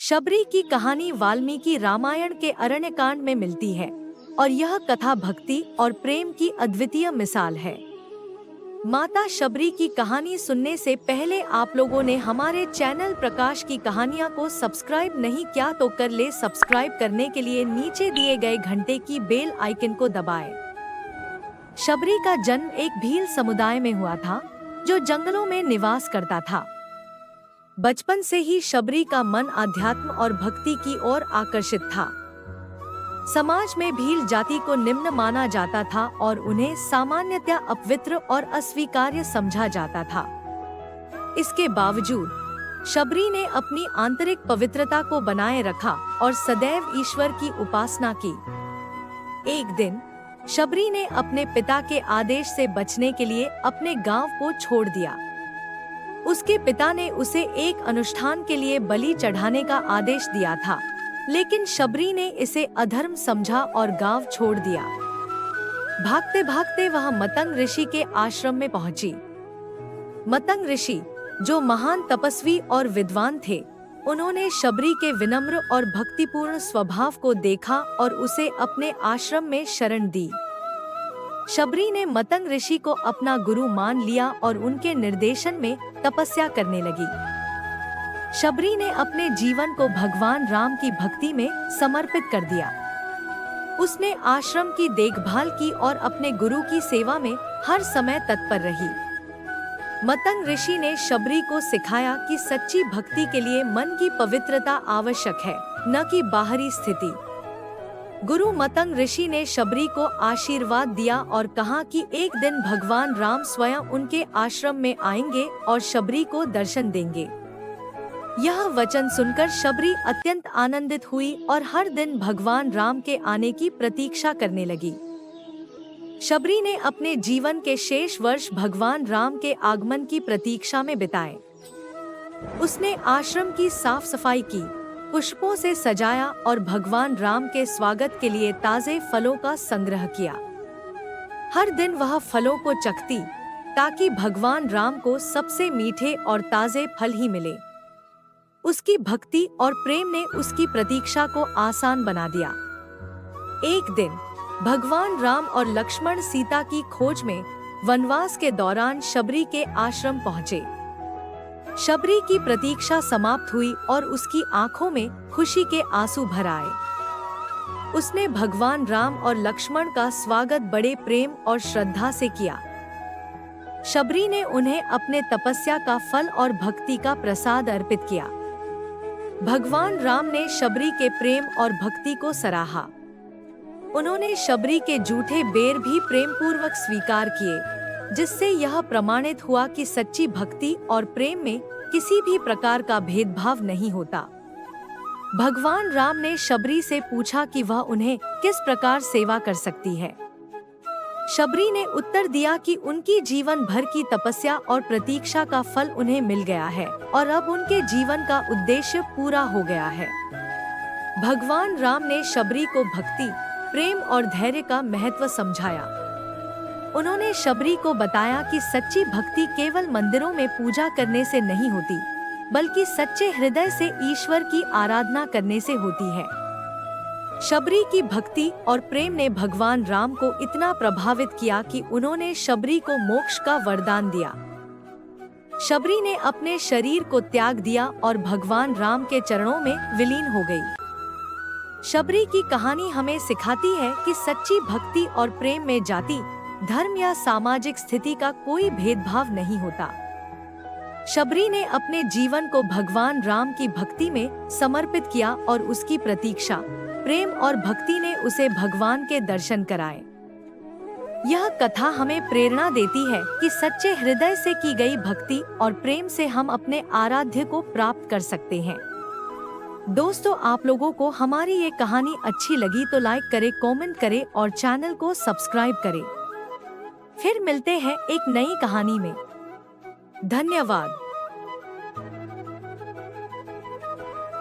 शबरी की कहानी वाल्मीकि रामायण के अरण्यकांड में मिलती है और यह कथा भक्ति और प्रेम की अद्वितीय मिसाल है। माता शबरी की कहानी सुनने से पहले आप लोगों ने हमारे चैनल प्रकाश की कहानियां को सब्सक्राइब नहीं किया तो कर ले। सब्सक्राइब करने के लिए नीचे दिए गए घंटे की बेल आइकन को दबाएं। शबरी का जन्म एक भील समुदाय में हुआ था जो जंगलों में निवास करता था। बचपन से ही शबरी का मन आध्यात्म और भक्ति की ओर आकर्षित था। समाज में भील जाति को निम्न माना जाता था और उन्हें सामान्यतया अपवित्र और अस्वीकार्य समझा जाता था। इसके बावजूद शबरी ने अपनी आंतरिक पवित्रता को बनाए रखा और सदैव ईश्वर की उपासना की। एक दिन शबरी ने अपने पिता के आदेश से बचने के लिए अपने गांव को छोड़ दिया। उसके पिता ने उसे एक अनुष्ठान के लिए बलि चढ़ाने का आदेश दिया था, लेकिन शबरी ने इसे अधर्म समझा और गांव छोड़ दिया। भागते भागते वह मतंग ऋषि के आश्रम में पहुंची। मतंग ऋषि, जो महान तपस्वी और विद्वान थे, उन्होंने शबरी के विनम्र और भक्तिपूर्ण स्वभाव को देखा और उसे अपने आश्रम में शरण दी। शबरी ने मतंग ऋषि को अपना गुरु मान लिया और उनके निर्देशन में तपस्या करने लगी। शबरी ने अपने जीवन को भगवान राम की भक्ति में समर्पित कर दिया। उसने आश्रम की देखभाल की और अपने गुरु की सेवा में हर समय तत्पर रही। मतंग ऋषि ने शबरी को सिखाया कि सच्ची भक्ति के लिए मन की पवित्रता आवश्यक है, न कि बाहरी स्थिति। गुरु मतंग ऋषि ने शबरी को आशीर्वाद दिया और कहा कि एक दिन भगवान राम स्वयं उनके आश्रम में आएंगे और शबरी को दर्शन देंगे। यह वचन सुनकर शबरी अत्यंत आनंदित हुई और हर दिन भगवान राम के आने की प्रतीक्षा करने लगी। शबरी ने अपने जीवन के शेष वर्ष भगवान राम के आगमन की प्रतीक्षा में बिताए। उसने आश्रम की साफ सफाई की, पुष्पों से सजाया और भगवान राम के स्वागत के लिए ताजे फलों का संग्रह किया। हर दिन वह फलों को चखती ताकि भगवान राम को सबसे मीठे और ताजे फल ही मिले। उसकी भक्ति और प्रेम ने उसकी प्रतीक्षा को आसान बना दिया। एक दिन भगवान राम और लक्ष्मण सीता की खोज में वनवास के दौरान शबरी के आश्रम पहुँचे। शबरी की प्रतीक्षा समाप्त हुई और उसकी आंखों में खुशी के आंसू भर आए। उसने भगवान राम और लक्ष्मण का स्वागत बड़े प्रेम और श्रद्धा से किया। शबरी ने उन्हें अपने तपस्या का फल और भक्ति का प्रसाद अर्पित किया। भगवान राम ने शबरी के प्रेम और भक्ति को सराहा। उन्होंने शबरी के जूठे बेर भी प्रेम पूर्वक स्वीकार किए, जिससे यह प्रमाणित हुआ कि सच्ची भक्ति और प्रेम में किसी भी प्रकार का भेदभाव नहीं होता। भगवान राम ने शबरी से पूछा कि वह उन्हें किस प्रकार सेवा कर सकती है। शबरी ने उत्तर दिया कि उनकी जीवन भर की तपस्या और प्रतीक्षा का फल उन्हें मिल गया है और अब उनके जीवन का उद्देश्य पूरा हो गया है। भगवान राम ने शबरी को भक्ति, प्रेम और धैर्य का महत्व समझाया। उन्होंने शबरी को बताया कि सच्ची भक्ति केवल मंदिरों में पूजा करने से नहीं होती, बल्कि सच्चे हृदय से ईश्वर की आराधना करने से होती है। शबरी की भक्ति और प्रेम ने भगवान राम को इतना प्रभावित किया कि उन्होंने शबरी को मोक्ष का वरदान दिया। शबरी ने अपने शरीर को त्याग दिया और भगवान राम के चरणों में विलीन हो गई। शबरी की कहानी हमें सिखाती है कि सच्ची भक्ति और प्रेम में जाति, धर्म या सामाजिक स्थिति का कोई भेदभाव नहीं होता। शबरी ने अपने जीवन को भगवान राम की भक्ति में समर्पित किया और उसकी प्रतीक्षा, प्रेम और भक्ति ने उसे भगवान के दर्शन कराए। यह कथा हमें प्रेरणा देती है कि सच्चे हृदय से की गई भक्ति और प्रेम से हम अपने आराध्य को प्राप्त कर सकते हैं। दोस्तों, आप लोगों को हमारी ये कहानी अच्छी लगी तो लाइक करें, कमेंट करें और चैनल को सब्सक्राइब करें। फिर मिलते हैं एक नई कहानी में। धन्यवाद।